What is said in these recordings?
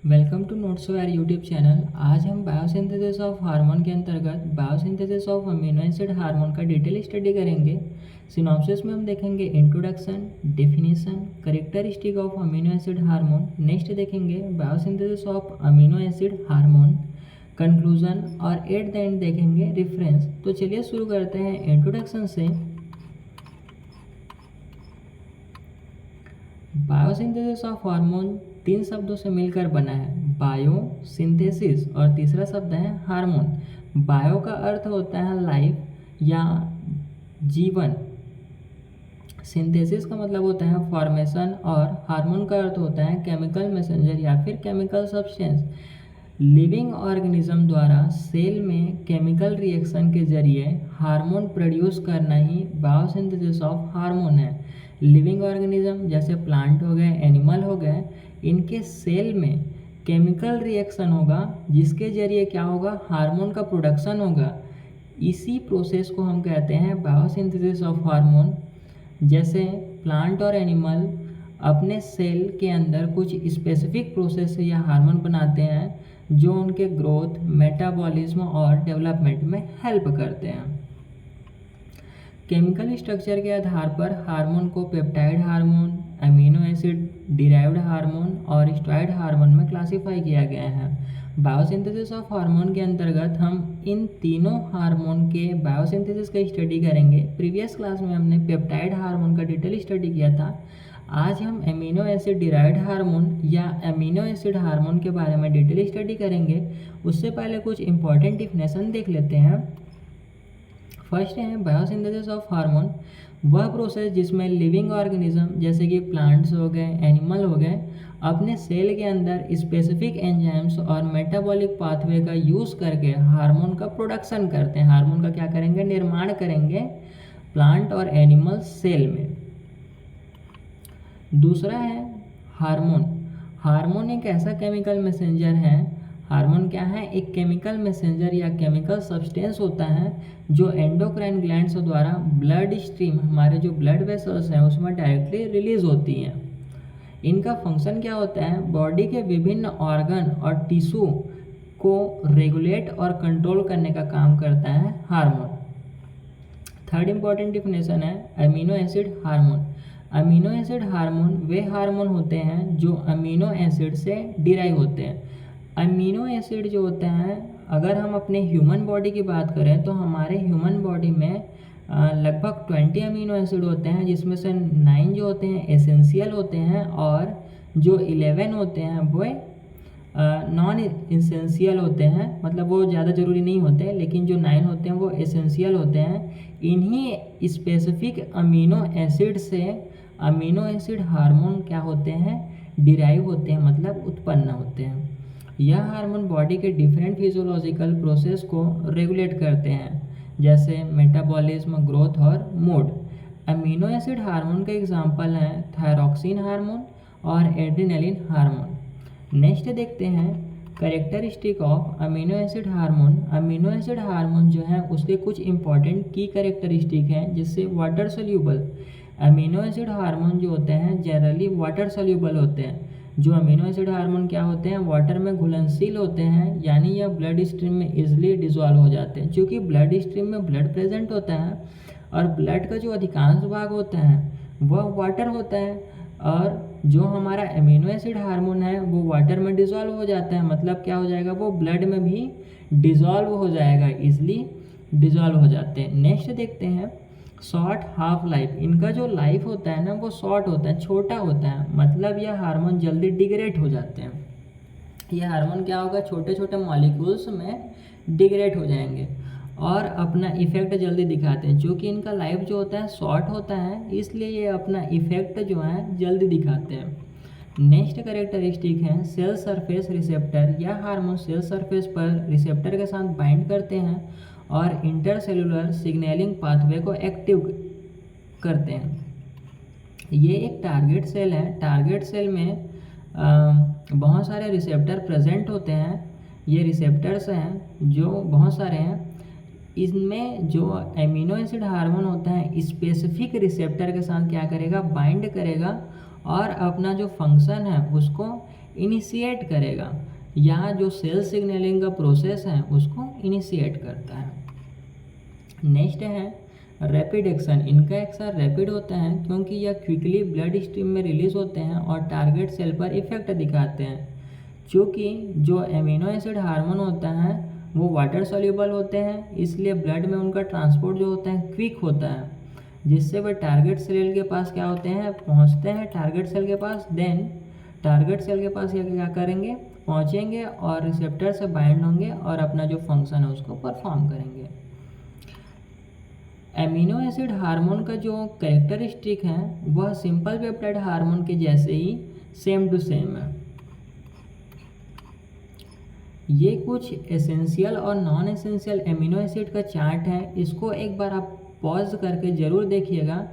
Welcome to notes यार YouTube channel. आज हम बायोसिंथेसिस ऑफ हार्मोन के अंतर्गत biosynthesis of amino acid hormone का डिटेल स्टडी करेंगे। सिनॉप्सिस में हम देखेंगे introduction, definition, characteristic of amino acid hormone. Next देखेंगे biosynthesis of amino acid hormone, conclusion और एट द एंड देखेंगे रेफरेंस। तो चलिए शुरू करते हैं इंट्रोडक्शन से। बायोसिंथेसिस ऑफ हार्मोन तीन शब्दों से मिलकर बना है, बायो सिंथेसिस और तीसरा शब्द है हार्मोन। बायो का अर्थ होता है लाइफ या जीवन, सिंथेसिस का मतलब होता है फॉर्मेशन और हार्मोन का अर्थ होता है केमिकल मैसेंजर या फिर केमिकल सब्सटेंस। लिविंग ऑर्गेनिज्म द्वारा सेल में केमिकल रिएक्शन के जरिए हार्मोन प्रोड्यूस करना ही बायोसिंथेसिस ऑफ हार्मोन है। लिविंग ऑर्गेनिज्म जैसे प्लांट हो गए, एनिमल हो गए, इनके सेल में केमिकल रिएक्शन होगा जिसके जरिए क्या होगा, हार्मोन का प्रोडक्शन होगा। इसी प्रोसेस को हम कहते हैं बायोसिंथेसिस ऑफ हार्मोन। जैसे प्लांट और एनिमल अपने सेल के अंदर कुछ स्पेसिफिक प्रोसेस से यह हार्मोन बनाते हैं जो उनके ग्रोथ, मेटाबॉलिज्म और डेवलपमेंट में हेल्प करते हैं। केमिकल स्ट्रक्चर के आधार पर हार्मोन को peptide hormone, amino acid derived hormone और स्टेरॉयड हार्मोन में क्लासिफाई किया गया है। बायोसिंथेसिस ऑफ हार्मोन के अंतर्गत हम इन तीनों हार्मोन के बायोसिंथेसिस का स्टडी करेंगे। प्रीवियस क्लास में हमने पेप्टाइड हार्मोन का डिटेल स्टडी किया था। आज हम अमीनो एसिड डिराइव्ड हार्मोन या अमीनो एसिड हार्मोन के बारे में डिटेल स्टडी करेंगे। उससे पहले कुछ इंपॉर्टेंट डिफिनेशन देख लेते हैं। फर्स्ट है बायोसिंथेसिस ऑफ हार्मोन, वह प्रोसेस जिसमें लिविंग ऑर्गेनिज्म जैसे कि प्लांट्स हो गए, एनिमल हो गए, अपने सेल के अंदर स्पेसिफिक एंजाइम्स और मेटाबॉलिक पाथवे का यूज़ करके हार्मोन का प्रोडक्शन करते हैं। हार्मोन का क्या करेंगे, निर्माण करेंगे प्लांट और एनिमल सेल में। दूसरा है हार्मोन। हार्मोन एक ऐसा केमिकल मैसेंजर है। हार्मोन क्या है, एक केमिकल मैसेंजर या केमिकल सब्सटेंस होता है जो एंडोक्राइन ग्लैंड्स द्वारा ब्लड स्ट्रीम, हमारे जो ब्लड वेसल्स हैं उसमें डायरेक्टली रिलीज होती हैं। इनका फंक्शन क्या होता है, बॉडी के विभिन्न ऑर्गन और टिश्यू को रेगुलेट और कंट्रोल करने का काम करता है हार्मोन। थर्ड इंपॉर्टेंट डिफिनेशन है amino acid hormone. Amino acid hormone वे हार्मोन होते हैं जो अमीनो एसिड से डिराइव होते हैं। अमीनो एसिड जो होते हैं, अगर हम अपने ह्यूमन बॉडी की बात करें तो हमारे ह्यूमन बॉडी में लगभग 20 अमीनो एसिड होते हैं, जिसमें से 9 जो होते हैं एसेंशियल होते हैं और जो 11 होते हैं वो नॉन एसेंशियल होते हैं, मतलब वो ज़्यादा ज़रूरी नहीं होते, लेकिन जो 9 होते हैं वो एसेंशियल होते हैं। इन्हीं स्पेसिफिक अमीनो एसिड से अमीनो एसिड हार्मोन क्या होते हैं, डिराइव होते हैं, मतलब उत्पन्न होते हैं। यह हार्मोन बॉडी के डिफरेंट फिजियोलॉजिकल प्रोसेस को रेगुलेट करते हैं, जैसे मेटाबॉलिज्म, ग्रोथ और मूड। अमीनो एसिड हार्मोन का एग्जांपल हैं थायरॉक्सिन हार्मोन और एड्रेनलिन हार्मोन। नेक्स्ट देखते हैं characteristic of amino acid hormone. Amino acid hormone जो है उसके कुछ इंपॉर्टेंट की कैरेक्टरिस्टिक हैं, जिससे water soluble. Amino acid hormone जो होते हैं जनरली वाटर सोल्यूबल होते हैं। जो अमीनो एसिड हार्मोन क्या होते हैं, वाटर में घुलनशील होते हैं, यानी यह ब्लड स्ट्रीम में इजीली डिजॉल्व हो जाते हैं। क्योंकि ब्लड स्ट्रीम में ब्लड प्रेजेंट होता है और ब्लड का जो अधिकांश भाग होता है वह वाटर होता है, और जो हमारा अमीनो एसिड हार्मोन है वो वाटर में डिजॉल्व हो जाता है। मतलब क्या हो जाएगा, वो ब्लड में भी डिजॉल्व हो जाएगा, इजली डिजॉल्व हो जाते हैं। नेक्स्ट देखते हैं शॉर्ट हाफ लाइफ। इनका जो लाइफ होता है ना वो शॉर्ट होता है, छोटा होता है, मतलब यह हार्मोन जल्दी डिग्रेड हो जाते हैं। ये हार्मोन क्या होगा, छोटे छोटे मॉलिक्यूल्स में डिग्रेड हो जाएंगे और अपना इफेक्ट जल्दी दिखाते हैं। जो कि इनका लाइफ जो होता है शॉर्ट होता है, इसलिए ये अपना इफेक्ट जो है जल्दी दिखाते हैं। नेक्स्ट कैरेक्टरिस्टिक है सेल सरफेस रिसेप्टर। यह हार्मोन सेल सरफेस पर रिसेप्टर के साथ बाइंड करते हैं और इंटरसेलुलर सिग्नलिंग पाथवे को एक्टिव करते हैं। ये एक टारगेट सेल है। टारगेट सेल में बहुत सारे रिसेप्टर प्रेजेंट होते हैं। ये रिसेप्टर्स हैं जो बहुत सारे हैं। इसमें जो एमिनो एसिड हार्मोन होता है स्पेसिफिक रिसेप्टर के साथ क्या करेगा, बाइंड करेगा और अपना जो फंक्शन है उसको इनिशिएट करेगा, या जो सेल सिग्नलिंग का प्रोसेस है उसको इनिशिएट करता है। नेक्स्ट है रैपिड एक्शन। इनका एक्शन रैपिड होता है क्योंकि यह क्विकली ब्लड स्ट्रीम में रिलीज होते हैं और टारगेट सेल पर इफेक्ट दिखाते हैं। चूँकि जो अमीनो एसिड हार्मोन होता है वो वाटर सॉल्युबल होते हैं, इसलिए ब्लड में उनका ट्रांसपोर्ट जो होता है क्विक होता है, जिससे वह टारगेट सेल के पास क्या होते हैं, पहुंचते हैं टारगेट सेल के पास। देन टारगेट सेल के पास ये क्या करेंगे, पहुंचेंगे और रिसेप्टर से बाइंड होंगे और अपना जो फंक्शन है उसको परफॉर्म करेंगे। एमिनो एसिड हार्मोन का जो कैरेक्टरिस्टिक है वह सिंपल पेप्टाइड हार्मोन के जैसे ही सेम टू सेम है। ये कुछ एसेंशियल और नॉन एसेंशियल एमिनो एसिड का चार्ट है, इसको एक बार आप पॉज करके ज़रूर देखिएगा,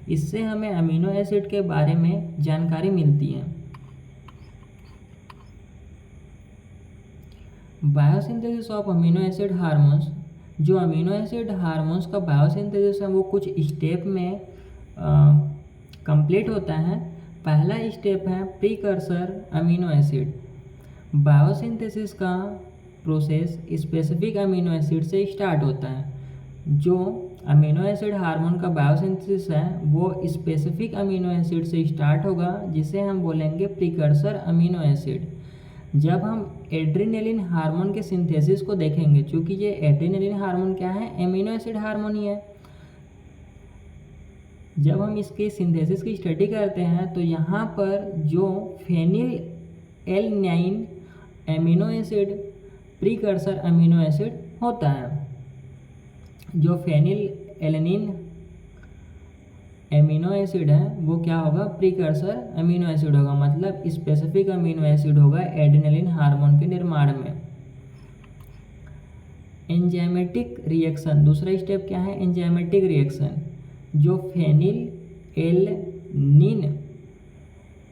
इससे हमें अमीनो एसिड के बारे में जानकारी मिलती है। Biosynthesis of amino acid hormones. जो अमीनो एसिड हार्मोन्स का बायोसिंथेसिस है वो कुछ स्टेप में कंप्लीट होता है। पहला स्टेप है प्रीकर्सर अमीनो एसिड। बायोसिंथेसिस का प्रोसेस स्पेसिफिक अमीनो एसिड से स्टार्ट होता है। जो अमीनो एसिड हार्मोन का बायोसिंथेसिस है वो स्पेसिफिक अमीनो एसिड से स्टार्ट होगा, जिसे हम बोलेंगे प्रीकर्सर अमीनो एसिड। जब हम एड्रेनलिन हार्मोन के सिंथेसिस को देखेंगे, क्योंकि ये एड्रेनलिन हार्मोन क्या है, अमीनो एसिड हार्मोन ही है। जब हम इसके सिंथेसिस की स्टडी करते हैं तो यहाँ पर जो phenylalanine amino acid precursor amino acid होता है। जो फेनिल एलनिन एमिनो एसिड है वो क्या होगा, प्रीकर्सर अमीनो एसिड होगा, मतलब स्पेसिफिक अमीनो एसिड होगा एड्रेनलिन हार्मोन के निर्माण में। एंजाइमेटिक रिएक्शन, दूसरा स्टेप क्या है, एंजाइमेटिक रिएक्शन। जो फेनिल एलनिन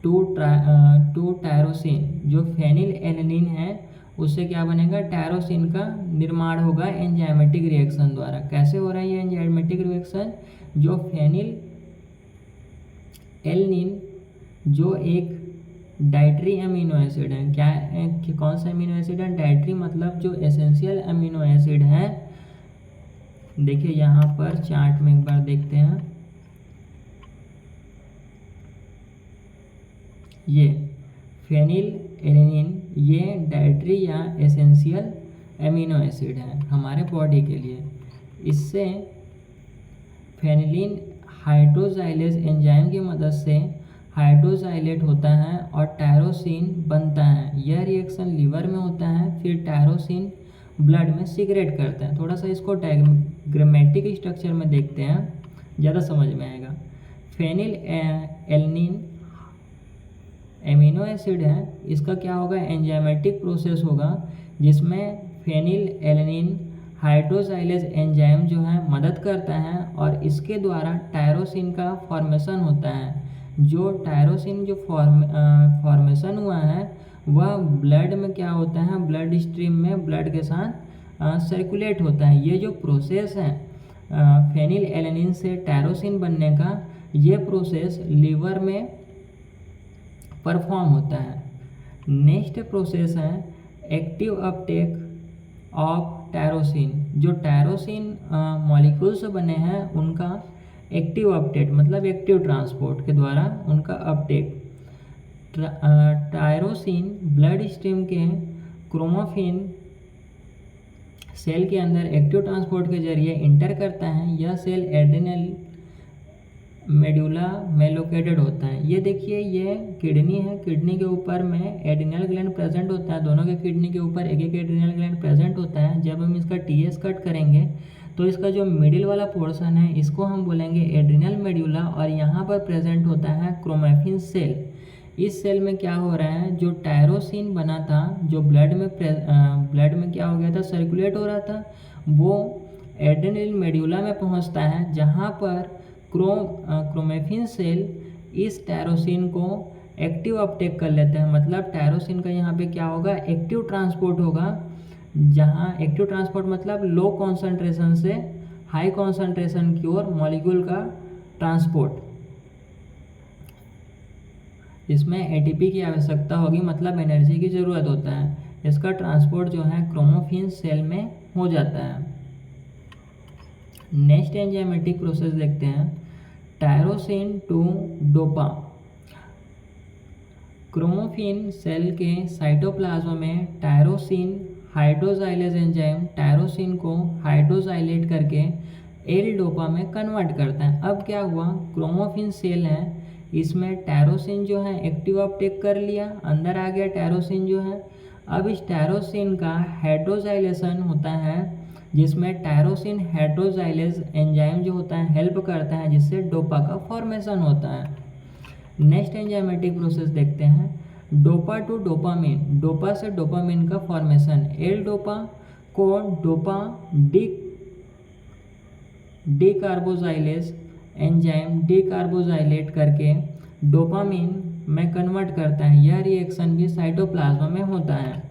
टू टायरोसिन, जो फेनिल एलनिन है उससे क्या बनेगा, टायरोसिन का निर्माण होगा एंजाइमेटिक रिएक्शन द्वारा। कैसे हो रहा है ये एंजाइमेटिक रिएक्शन, जो फेनिल एलनिन जो एक डाइट्री अमीनो एसिड है, क्या है, कौन सा अमीनो एसिड है, डाइट्री, मतलब जो एसेंशियल अमीनो एसिड है। देखिए यहाँ पर चार्ट में एक बार देखते हैं, ये फेनिल एलनिन ये डाइट्री या एसेंशियल अमीनो एसिड है हमारे बॉडी के लिए। इससे फेनिलिन हाइड्रोजाइलेज एंजाइम की मदद से हाइड्रोजाइलेट होता है और टायरोसिन बनता है। यह रिएक्शन लीवर में होता है, फिर टायरोसिन ब्लड में सीक्रेट करते हैं। थोड़ा सा इसको डायग्रामेटिक स्ट्रक्चर में देखते हैं, ज़्यादा समझ में आएगा। फेनिल एलनिन एमिनो एसिड है, इसका क्या होगा, एंजाइमेटिक प्रोसेस होगा, जिसमें फेनिल एलनिन हाइड्रोजाइलेज एंजाइम जो है मदद करता है और इसके द्वारा टायरोसिन का फॉर्मेशन होता है। जो टायरोसिन जो फॉर्मेशन हुआ है वह ब्लड में क्या होता है, ब्लड स्ट्रीम में ब्लड के साथ सर्कुलेट होता है। ये जो प्रोसेस है फेनिल एलनिन से टायरोसिन बनने का, ये प्रोसेस लीवर में परफॉर्म होता है। नेक्स्ट प्रोसेस है एक्टिव अपटेक ऑफ टायरोसिन। जो टायरोसिन मॉलिक्यूल से बने हैं उनका एक्टिव अपटेक, मतलब एक्टिव ट्रांसपोर्ट के द्वारा उनका अपटेक। टायरोसिन ब्लड स्ट्रीम के क्रोमोफिन सेल के अंदर एक्टिव ट्रांसपोर्ट के जरिए इंटर करता है। यह सेल एड्रेनल मेडुला में लोकेटेड होता है। ये देखिए ये किडनी है, किडनी के ऊपर में एड्रिनल ग्लैंड प्रेजेंट होता है। दोनों के किडनी के ऊपर एक एक एड्रिनल ग्लैंड प्रेजेंट होता है। जब हम इसका टीएस कट करेंगे तो इसका जो मिडिल वाला पोर्शन है इसको हम बोलेंगे एड्रिनल मेडुला, और यहाँ पर प्रेजेंट होता है क्रोमैफिन सेल। इस सेल में क्या हो रहा है, जो टायरोसिन बना था, जो ब्लड में क्या हो गया था, सर्कुलेट हो रहा था, वो एड्रिनल मेडुला में पहुँचता है, जहाँ पर क्रोमैफिन सेल इस टायरोसिन को एक्टिव अपटेक कर लेते हैं। मतलब टायरोसिन का यहाँ पे क्या होगा, एक्टिव ट्रांसपोर्ट होगा, जहाँ एक्टिव ट्रांसपोर्ट मतलब लो कॉन्सेंट्रेशन से हाई कॉन्सेंट्रेशन की ओर मॉलिक्यूल का ट्रांसपोर्ट। इसमें एटीपी की आवश्यकता होगी, मतलब एनर्जी की ज़रूरत होता है। इसका ट्रांसपोर्ट जो है क्रोमोफिन सेल में हो जाता है। नेक्स्ट एंजाइमेटिक प्रोसेस देखते हैं, tyrosine to dopa. Chromaffin cell के साइटोप्लाज्म में टायरोसिन हाइड्रोजाइलेज एंजाइम टायरोसिन को हाइड्रोजाइलेट करके एल डोपा में कन्वर्ट करता है। अब क्या हुआ, क्रोमोफिन सेल है, इसमें टायरोसिन जो है एक्टिव अपटेक कर लिया, अंदर आ गया टायरोसिन जो है। अब इस टायरोसिन का हाइड्रोजाइलेशन होता है, जिसमें टायरोसिन हाइड्रोजाइलेज एंजाइम जो होता है हेल्प करता है, जिससे डोपा का फॉर्मेशन होता है। नेक्स्ट एंजाइमेटिक प्रोसेस देखते हैं, डोपा टू डोपामिन। डोपा से डोपामिन का फॉर्मेशन, एल डोपा को डोपा डीकार्बोजाइलेज एंजाइम डीकार्बोजाइलेट करके डोपामिन में कन्वर्ट करता है। यह रिएक्शन भी साइटोप्लाज्म में होता है।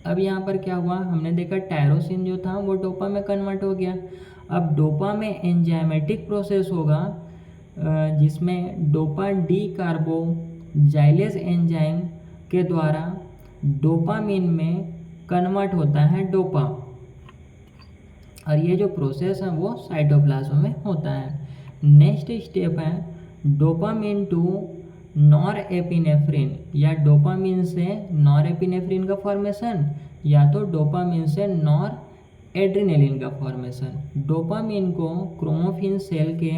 अब यहाँ पर क्या हुआ, हमने देखा टायरोसिन जो था वो डोपा में कन्वर्ट हो गया। अब डोपा में एंजाइमेटिक प्रोसेस होगा, जिसमें डोपा डीकार्बोजाइलेज एंजाइम के द्वारा डोपामिन में कन्वर्ट होता है डोपा, और ये जो प्रोसेस है वो साइटोप्लाज्म में होता है। नेक्स्ट स्टेप है डोपामिन टू नॉरएपिनेफ्रिन, या डोपामिन से नॉरएपिनेफ्रिन का फॉर्मेशन, या तो डोपामिन से नॉरएड्रेनालिन का फॉर्मेशन। डोपामिन को क्रोमोफिन सेल के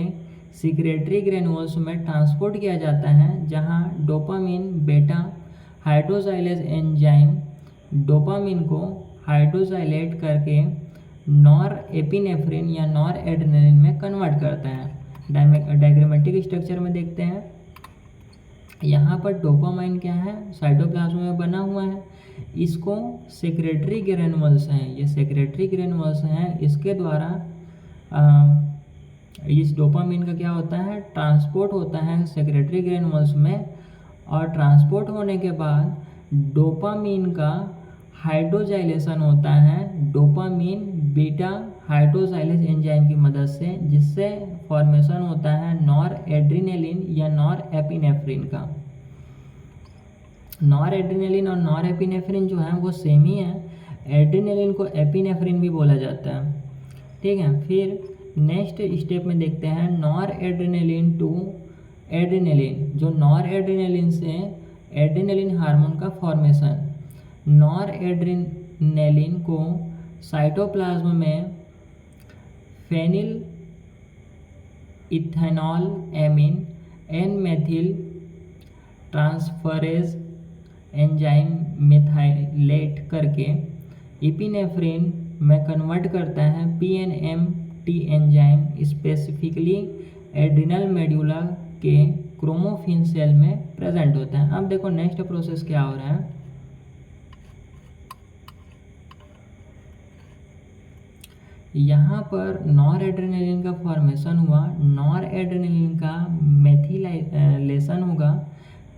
सिक्रेटरी ग्रेन्यूल्स में ट्रांसपोर्ट किया जाता है, जहां डोपामिन बेटा हाइड्रोजाइलेज एंजाइम डोपामिन को हाइड्रोजाइलेट करके नॉरएपिनेफ्रिन या नॉरएड्रेनालिन में कन्वर्ट करता है। डायग्रामेटिक स्ट्रक्चर में देखते हैं, यहाँ पर डोपामाइन क्या है, साइटोप्लाज्म में बना हुआ है, इसको सेक्रेटरी ग्रेन्यूल्स हैं, ये सेक्रेटरी ग्रेन्यूल्स हैं, इसके द्वारा इस डोपामिन का क्या होता है, ट्रांसपोर्ट होता है सेक्रेटरी ग्रेन्यूल्स में, और ट्रांसपोर्ट होने के बाद डोपामिन का हाइड्रोजाइलेशन होता है डोपामिन बीटा हाइड्रोजाइलेज एंजाइम की मदद से, जिससे फॉर्मेशन होता है नॉरएड्रेनालिन या नॉरएपिनेफ्रिन का। नॉरएड्रेनालिन और नॉरएपिनेफ्रिन जो है वो सेम ही है, एड्रेनालिन को एपिनेफ्रिन भी बोला जाता है, ठीक है। फिर नेक्स्ट स्टेप में देखते हैं नॉरएड्रेनालिन टू एड्रेनालिन, जो नॉरएड्रेनालिन से एड्रेनालिन हार्मोन का फॉर्मेशन। नॉरएड्रेनालिन को साइटोप्लाज्म में phenyl ethanol amine N methyl transferase enzyme methylate करके इपिनेफ्रिन में कन्वर्ट करता है। PNMT enzyme specifically adrenal medulla के क्रोमोफिन सेल में प्रेजेंट होता है। अब देखो नेक्स्ट प्रोसेस क्या हो रहा है, यहाँ पर नॉरएड्रेनालिन का फॉर्मेशन हुआ, नॉरएड्रेनालिन का मेथिलाइलेशन होगा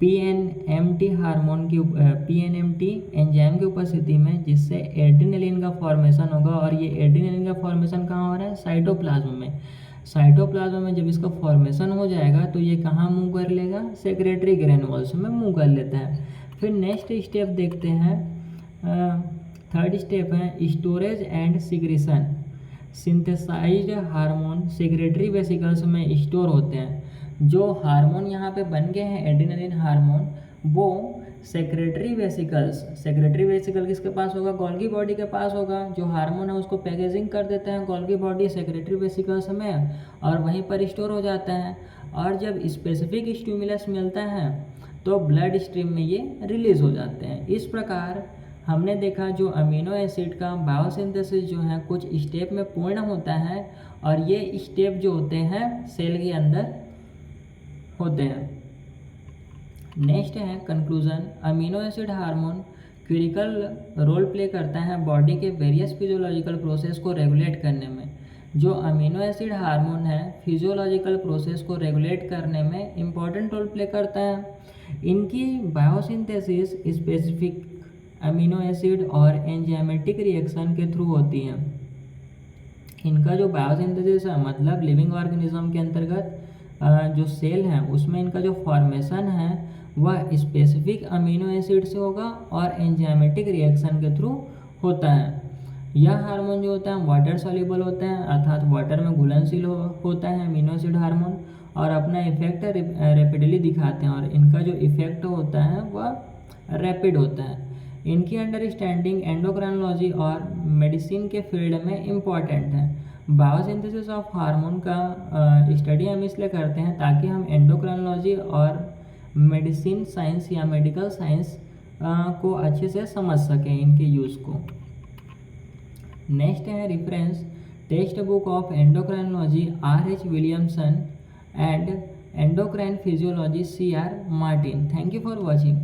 पीएनएमटी हार्मोन की पीएनएमटी एंजाइम की उपस्थिति में, जिससे एड्रेनालिन का फॉर्मेशन होगा, और ये एड्रेनालिन का फॉर्मेशन कहाँ हो रहा है, साइटोप्लाज्म में। साइटोप्लाज्म में जब इसका फॉर्मेशन हो जाएगा तो ये कहाँ मूव कर लेगा, सेक्रेटरी ग्रेन्यूल्स में मूव कर लेता है। फिर नेक्स्ट स्टेप देखते हैं, थर्ड स्टेप है storage and secretion. Synthesised hormone secretory vesicles में स्टोर होते हैं। जो हार्मोन यहाँ पे बन गए हैं एड्रेनालिन हार्मोन, वो सेक्रेटरी वेसिकल किसके पास होगा, गोल्गी बॉडी के पास होगा। जो हार्मोन है उसको पैकेजिंग कर देते हैं गोल्गी बॉडी सेक्रेटरी वेसिकल्स में, और वहीं पर स्टोर हो जाता है। और जब स्पेसिफिक स्टिमुलस मिलता है तो ब्लड स्ट्रीम में ये रिलीज हो जाते हैं। इस प्रकार हमने देखा जो अमीनो एसिड का बायोसिंथेसिस जो है कुछ स्टेप में पूर्ण होता है, और ये स्टेप जो होते हैं सेल के अंदर होते हैं। नेक्स्ट है conclusion, amino acid hormone critical role play करता है बॉडी के वेरियस फिजियोलॉजिकल प्रोसेस को रेगुलेट करने में। जो अमीनो एसिड हार्मोन है फिजियोलॉजिकल प्रोसेस को रेगुलेट करने में इम्पॉर्टेंट रोल प्ले करता है। इनकी बायोसिंथेसिस स्पेसिफिक अमीनो एसिड और एंजाइमेटिक रिएक्शन के थ्रू होती हैं। इनका जो बायोसिंथेसिस है मतलब लिविंग ऑर्गेनिज्म के अंतर्गत जो सेल हैं उसमें इनका जो फॉर्मेशन है वह स्पेसिफिक अमीनो एसिड से होगा और एंजाइमेटिक रिएक्शन के थ्रू होता है। यह हार्मोन जो होता है वाटर सॉल्युबल होता है, अर्थात वाटर में घुलनशील होता है अमीनो एसिड हार्मोन, और अपना इफेक्ट रैपिडली दिखाते हैं, और इनका जो इफेक्ट होता है वह रैपिड होता है। इनकी अंडरस्टैंडिंग एंडोक्राइनोलॉजी और मेडिसिन के फील्ड में इम्पॉर्टेंट है। बायोसिंथेसिस ऑफ हार्मोन का स्टडी हम इसलिए करते हैं ताकि हम एंडोक्राइनोलॉजी और मेडिसिन साइंस या मेडिकल साइंस को अच्छे से समझ सकें, इनके यूज़ को। नेक्स्ट है reference text book of endocrinology R.H. Williamson and endocrine physiology C.R. Martin. Thank you for watching.